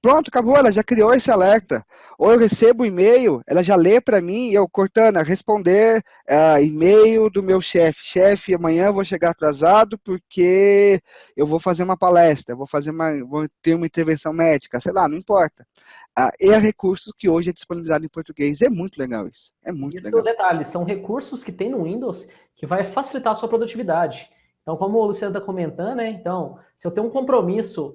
Pronto, acabou, ela já criou esse alerta. Ou eu recebo o e-mail, ela já lê para mim, e eu, Cortana, responder e-mail do meu chefe. Chefe, amanhã eu vou chegar atrasado porque eu vou fazer uma palestra, vou ter uma intervenção médica, sei lá, não importa. E há recursos que hoje é disponibilizado em português. É muito legal isso. É muito Isso é o legal. detalhe, são recursos que tem no Windows que vai facilitar a sua produtividade. Então, como o Luciano está comentando, né? Então, se eu tenho um compromisso,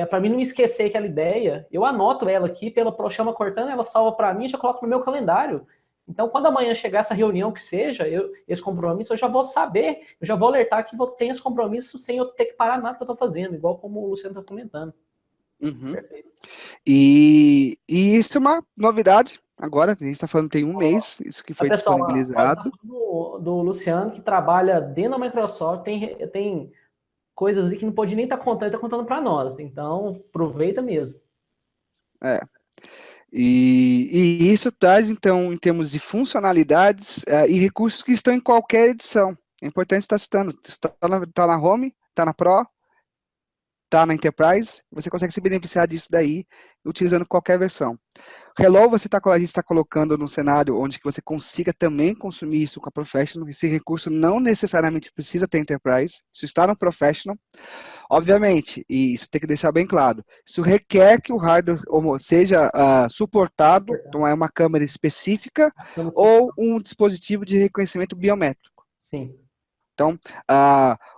para mim não esquecer aquela ideia, eu anoto ela aqui, chama Cortana, ela salva para mim e já coloco no meu calendário. Então, quando amanhã chegar essa reunião que seja, esse compromisso, eu já vou saber, eu já vou alertar que vou ter esse compromisso sem eu ter que parar nada que eu estou fazendo, igual como o Luciano está comentando. Uhum. Perfeito. E isso é uma novidade. Agora, a gente está falando tem um mês, isso que foi Pessoal, olha, tá disponibilizado. falando do Luciano, que trabalha dentro da Microsoft, tem coisas que não pode nem estar contando, está contando para nós. Então, aproveita mesmo. É. E isso traz, então, em termos de funcionalidades e recursos que estão em qualquer edição. É importante estar citando. Está na Home, está na Pro, está na Enterprise, você consegue se beneficiar disso daí, utilizando qualquer versão. Hello, a gente está colocando num cenário onde que você consiga também consumir isso com a Professional. Esse recurso não necessariamente precisa ter Enterprise, isso está no Professional. Obviamente, e isso tem que deixar bem claro, isso requer que o hardware seja suportado, então é uma câmera específica ou um dispositivo de reconhecimento biométrico. Sim. Então,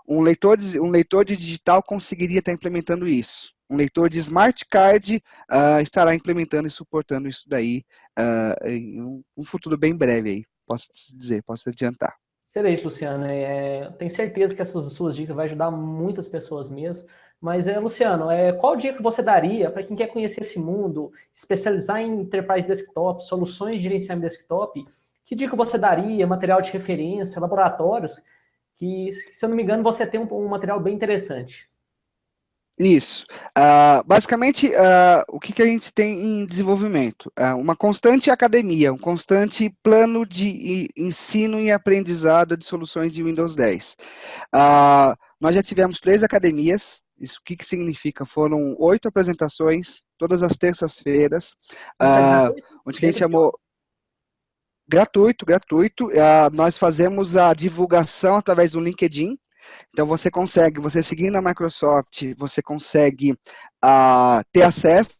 um leitor de digital conseguiria estar implementando isso. Um leitor de smart card estará implementando e suportando isso daí em um futuro bem breve aí, posso dizer, posso adiantar. Excelente, Luciano. Tenho certeza que essas suas dicas vão ajudar muitas pessoas mesmo. Mas, Luciano, qual dica que você daria para quem quer conhecer esse mundo, especializar em Enterprise Desktop, soluções de gerenciamento desktop? Que dica você daria? Material de referência, laboratórios? Que, se eu não me engano, você tem um material bem interessante. Isso. Basicamente, o que a gente tem em desenvolvimento? Uma constante academia, um constante plano de ensino e aprendizado de soluções de Windows 10. Nós já tivemos 3 academias, isso o que significa? Foram 8 apresentações, todas as terças-feiras, onde que a gente chamou... Gratuito, gratuito. Nós fazemos a divulgação através do LinkedIn. Então, você seguindo a Microsoft, você consegue ter acesso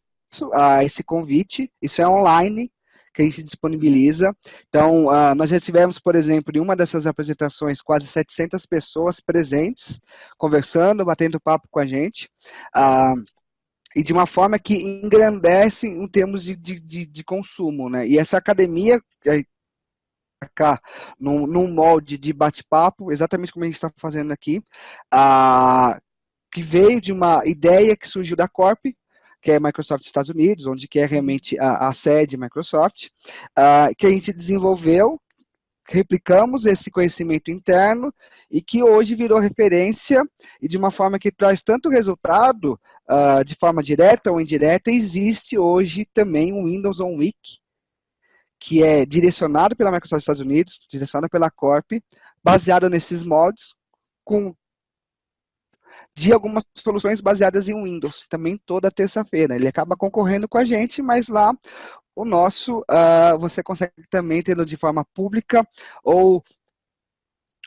a esse convite. Isso é online, que a gente disponibiliza. Então, nós já tivemos, por exemplo, em uma dessas apresentações, quase 700 pessoas presentes, conversando, batendo papo com a gente. E de uma forma que engrandece em termos de consumo, né? E essa academia cá num molde de bate-papo, exatamente como a gente está fazendo aqui, que veio de uma ideia que surgiu da Corp, que é Microsoft Estados Unidos, onde que é realmente a sede Microsoft, que a gente desenvolveu, replicamos esse conhecimento interno e que hoje virou referência e de uma forma que traz tanto resultado, de forma direta ou indireta, existe hoje também o Windows On Week, que é direcionado pela Microsoft Estados Unidos, direcionado pela Corp, baseado nesses moldes, de algumas soluções baseadas em Windows, também toda terça-feira. Ele acaba concorrendo com a gente, mas lá o nosso você consegue também tê-lo de forma pública ou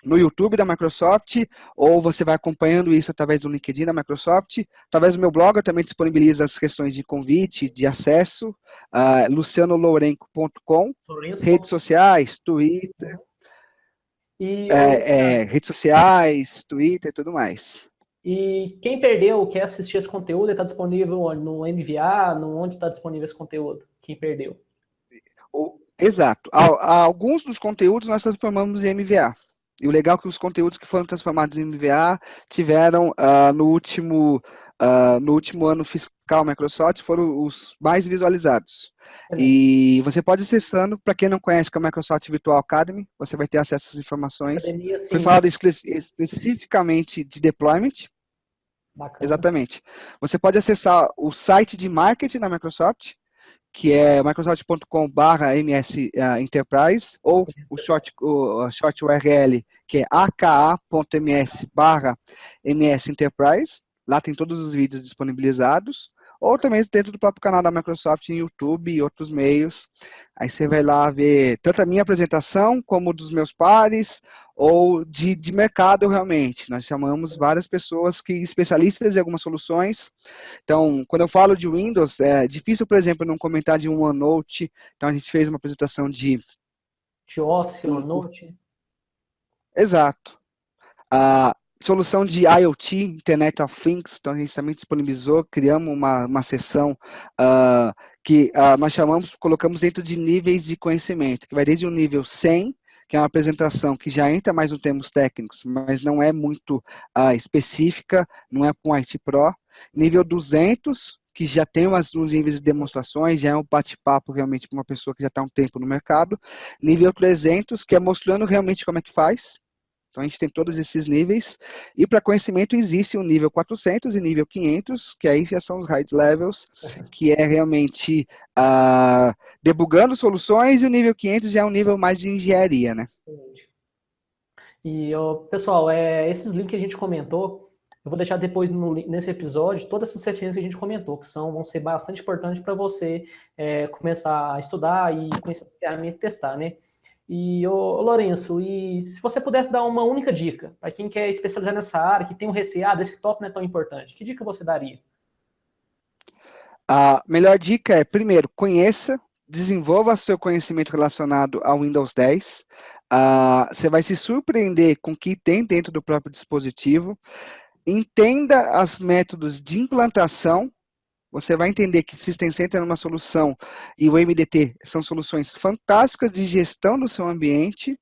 no YouTube da Microsoft, ou você vai acompanhando isso através do LinkedIn da Microsoft. Através do meu blog, eu também disponibilizo as questões de convite, de acesso, lucianolourenco.com, redes sociais, Twitter, E, redes sociais, Twitter e tudo mais. e quem perdeu, quer assistir esse conteúdo, está disponível no MVA, onde está disponível esse conteúdo? Quem perdeu? Exato. Alguns dos conteúdos nós transformamos em MVA. E o legal é que os conteúdos que foram transformados em MVA tiveram no último ano fiscal Microsoft, foram os mais visualizados. Excelente. E você pode acessando, para quem não conhece que é a Microsoft Virtual Academy, você vai ter acesso a essas informações. Academia, Foi sim. falado especificamente de deployment. Bacana. Exatamente. Você pode acessar o site de marketing da Microsoft, que é microsoft.com/ms Enterprise, ou o short URL, que é aka.ms/ms Enterprise. Lá tem todos os vídeos disponibilizados, ou também dentro do próprio canal da Microsoft em YouTube e outros meios. Aí você vai lá ver tanto a minha apresentação, como dos meus pares, ou de mercado realmente. Nós chamamos várias pessoas que especialistas em algumas soluções. Então, quando eu falo de Windows, é difícil, por exemplo, não comentar de um OneNote. Então, a gente fez uma apresentação de Office, OneNote. Exato. A solução de IoT, Internet of Things, então a gente também disponibilizou, criamos uma sessão que nós colocamos dentro de níveis de conhecimento, que vai desde o nível 100, que é uma apresentação que já entra mais nos termos técnicos, mas não é muito específica, não é com IT Pro. Nível 200, que já tem uns níveis de demonstrações, já é um bate-papo realmente para uma pessoa que já está há um tempo no mercado. Nível 300, que é mostrando realmente como é que faz. Então, a gente tem todos esses níveis. E para conhecimento existe o nível 400 e nível 500, que aí já são os high levels, que é realmente debugando soluções, e o nível 500 já é um nível mais de engenharia, né? E, pessoal, esses links que a gente comentou, eu vou deixar depois nesse episódio todas essas referências que a gente comentou, que vão ser bastante importantes para você começar a estudar e conhecer a ferramenta e testar, né? E, Lourenço, e se você pudesse dar uma única dica para quem quer especializar nessa área, que tem um receio, desktop não é tão importante, que dica você daria? A melhor dica é, primeiro, conheça, desenvolva seu conhecimento relacionado ao Windows 10. Você vai se surpreender com o que tem dentro do próprio dispositivo. Entenda os métodos de implantação. Você vai entender que System Center é uma solução e o MDT são soluções fantásticas de gestão do seu ambiente.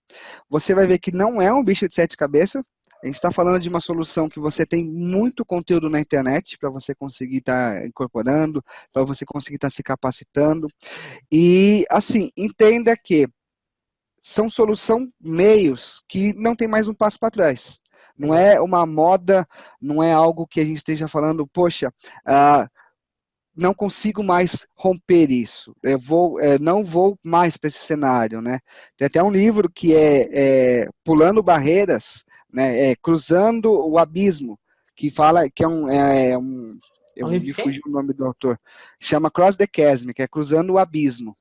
Você vai ver que não é um bicho de sete cabeças. A gente está falando de uma solução que você tem muito conteúdo na internet para você conseguir estar incorporando, para você conseguir estar se capacitando. E, assim, entenda que são meios que não tem mais um passo para trás. Não é uma moda, não é algo que a gente esteja falando, poxa, não consigo mais romper isso. Não vou mais para esse cenário, né? Tem até um livro que é Pulando Barreiras, né? Cruzando o Abismo, que fala que eu me fugiu o nome do autor, chama Cross the Chasm, que é Cruzando o Abismo.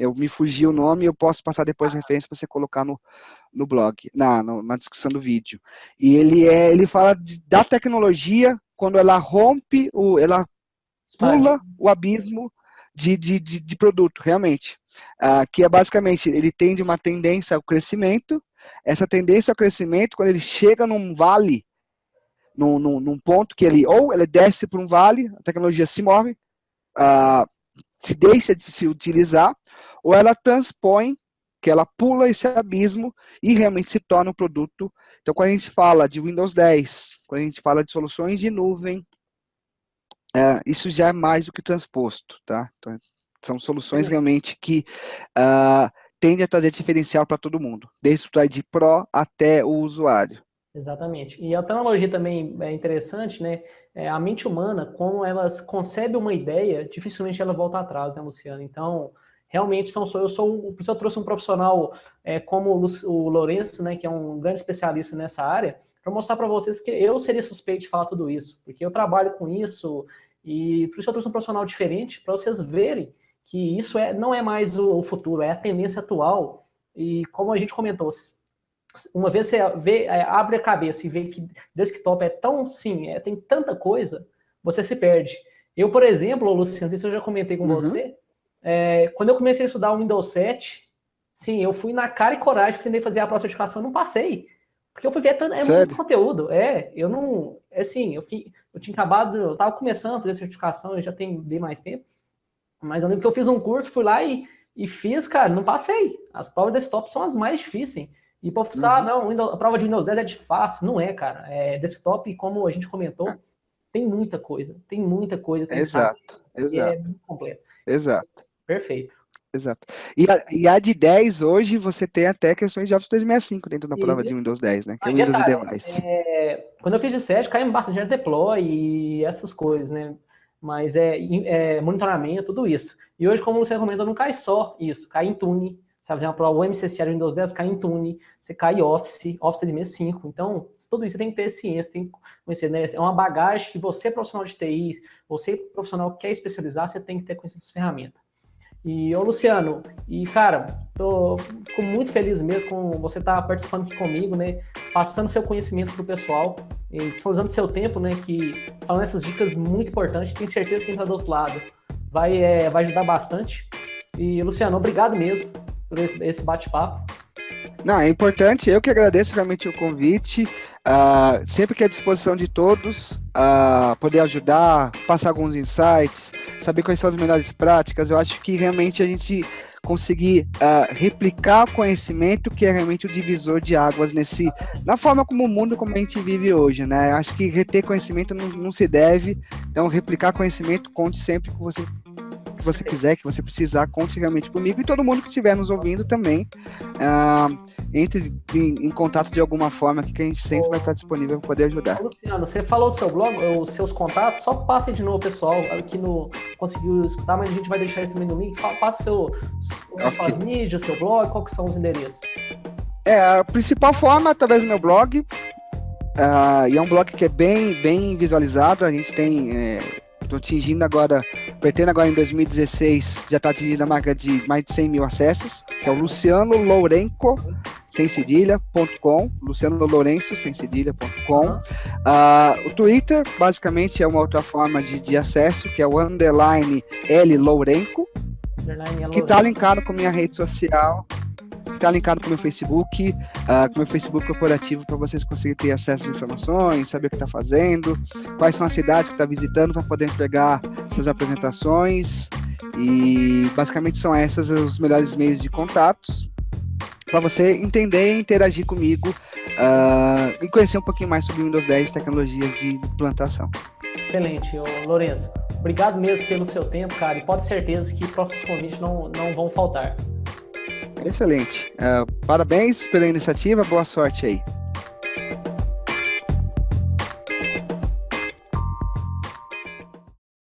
Eu me fugi o nome, eu posso passar depois a referência para você colocar no blog, na descrição do vídeo. E ele fala da tecnologia quando ela rompe, ela pula o abismo de produto, realmente. Que é basicamente, ele tende uma tendência ao crescimento. Essa tendência ao crescimento, quando ele chega num vale, num ponto que ele desce para um vale, a tecnologia se move, se deixa de se utilizar, ou ela transpõe, que ela pula esse abismo e realmente se torna um produto. Então, quando a gente fala de Windows 10, quando a gente fala de soluções de nuvem, isso já é mais do que transposto, tá? Então, são soluções realmente que tendem a trazer diferencial para todo mundo, desde o de Pro até o usuário. Exatamente. E a tecnologia também é interessante, né? A mente humana, como ela concebe uma ideia, dificilmente ela volta atrás, né, Luciano? Então, realmente, por isso eu trouxe um profissional como o Lourenço, né, que é um grande especialista nessa área, para mostrar para vocês que eu seria suspeito de falar tudo isso, porque eu trabalho com isso, e por isso eu trouxe um profissional diferente, para vocês verem que isso não é mais o futuro, é a tendência atual. E como a gente comentou, uma vez você abre a cabeça e vê que desktop é tão, sim, tem tanta coisa, você se perde. Eu, por exemplo, Luciano, não sei se eu já comentei com você, quando eu comecei a estudar o Windows 7, sim, eu fui na cara e coragem, tentei fazer a próxima certificação, não passei. Porque eu fui ver muito conteúdo. Eu não. Assim, eu tinha acabado, eu estava começando a fazer a certificação, eu já tenho bem mais tempo. Mas eu lembro que eu fiz um curso, fui lá e fiz, cara, não passei. As provas desktop são as mais difíceis. E para falar, não, a prova de Windows 10 é de fácil. Não é, cara. Desktop, como a gente comentou, tem muita coisa. Tem muita coisa. Exato. E é muito completo. Exato. Perfeito. Exato. E a de 10, hoje, você tem até questões de Office 365 dentro da prova de Windows 10, né? Que é o Windows Device. Quando eu fiz de 7, caiu bastante deploy e essas coisas, né? Mas monitoramento, tudo isso. E hoje, como você comentou, não cai só isso. Cai em Tune. Você vai para o MCC do Windows 10, cai em Tune. Você cai Office 365. Então, tudo isso você tem que ter ciência, tem que conhecer, né? É uma bagagem que você, profissional de TI, você, profissional que quer especializar, você tem que ter conhecido essas ferramentas. E, Luciano, cara, fico muito feliz mesmo com você estar participando aqui comigo, né? Passando seu conhecimento pro pessoal, disponibilizando seu tempo, né? Que falando essas dicas muito importantes, tenho certeza que quem está do outro lado vai ajudar bastante. E, Luciano, obrigado mesmo por esse bate-papo. Não, é importante, eu que agradeço realmente o convite, sempre que é à disposição de todos, poder ajudar, passar alguns insights, saber quais são as melhores práticas. Eu acho que realmente a gente conseguir replicar o conhecimento, que é realmente o divisor de águas na forma como o mundo, como a gente vive hoje, né? Acho que reter conhecimento não se deve, então replicar conhecimento, conte sempre com você, que você quiser, que você precisar, conte realmente comigo, e todo mundo que estiver nos ouvindo também, entre em contato de alguma forma, que a gente sempre vai estar disponível para poder ajudar. Luciano, você falou o seu blog, os seus contatos, só passe de novo, pessoal, que não conseguiu escutar, mas a gente vai deixar isso também no link. Passe suas mídias, seu blog, qual que são os endereços? A principal forma é através do meu blog, e é um blog que é bem visualizado. A gente tem... pretendo agora em 2016 já está atingindo a marca de mais de 100 mil acessos, que é o Luciano Lourenco, sem cedilha.com, Luciano Lourenço, sem cedilha.com. O Twitter, basicamente, é uma outra forma de acesso, que é o _ L Lourenco, que está linkado com minha rede social, está linkado com o meu Facebook, corporativo, para vocês conseguirem ter acesso às informações, saber o que está fazendo, quais são as cidades que está visitando para poder pegar essas apresentações. E basicamente são esses os melhores meios de contatos para você entender e interagir comigo e conhecer um pouquinho mais sobre o Windows 10 tecnologias de implantação. Excelente, Lourenço. Obrigado mesmo pelo seu tempo, cara, e pode ter certeza que próximos convites não vão faltar. Excelente. Parabéns pela iniciativa, boa sorte aí.